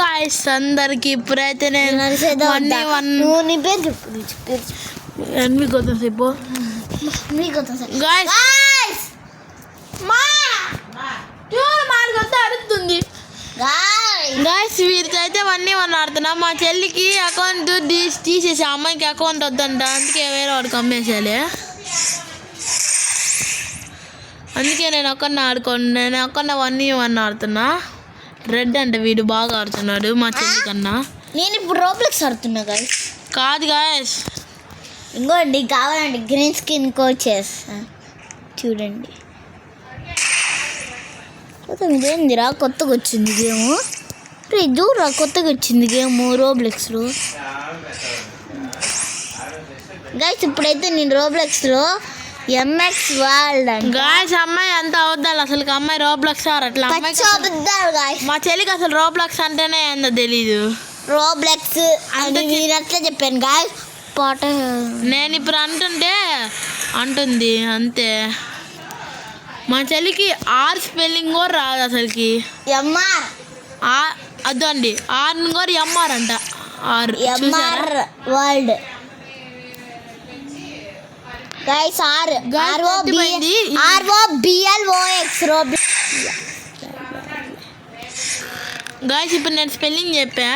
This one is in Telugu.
గాయస్ అందరికి ఇప్పుడైతే నేను అడుగుతుంది గాయస్ వీరికైతే 1v1 ఆడుతున్నా. మా చెల్లికి అకౌంట్ తీసేసి అమ్మాయికి అకౌంట్ వద్దంట, అందుకే వేరే వాడికి అమ్మేసేయాలి. అందుకే నేను ఒక్కడిని నేను ఒక్కడిని 1v1 ఆడుతున్నా. రెడ్ అంటే వీడు బాగా ఆడుతున్నాడు మా చెల్లి కన్నా. నేను ఇప్పుడు రోబ్లెక్స్ ఆడుతున్నా గాయస్. కాదు గాయస్, ఇంకోండి కావాలండి గ్రీన్ స్కిన్ కోచెస్ చూడండి. ఇదేందిరా కొత్తగా వచ్చింది గేము, దూరా కొత్తగా వచ్చింది గేమ్ రోబ్లెక్స్లో. గైస్ ఇప్పుడైతే నేను రోబ్లెక్స్లో MX వరల్డ్ గాయస్ అమ్మాయి అంత అవుద్దాలి అసలు. అమ్మాయి రోబ్లెక్స్ ఆడట్లా. మా చెల్లికి అసలు రోబ్లెక్స్ అంటేనే ఏందో తెలీదు. రోబ్లెక్స్ అంటే నేను అట్లా చెప్పాను గాయస్. పాట నేను ఇప్పుడు అంటుంది అంతే. మా చెల్లికి ఆర్ స్పెల్లింగ్ కూడా రాదు అసలుకి. MR అదండి ఆర్ కూడా MR అంట. MR world guys. ROBLOX guys ఇప్పుడు నేను స్పెల్లింగ్ చెప్పా.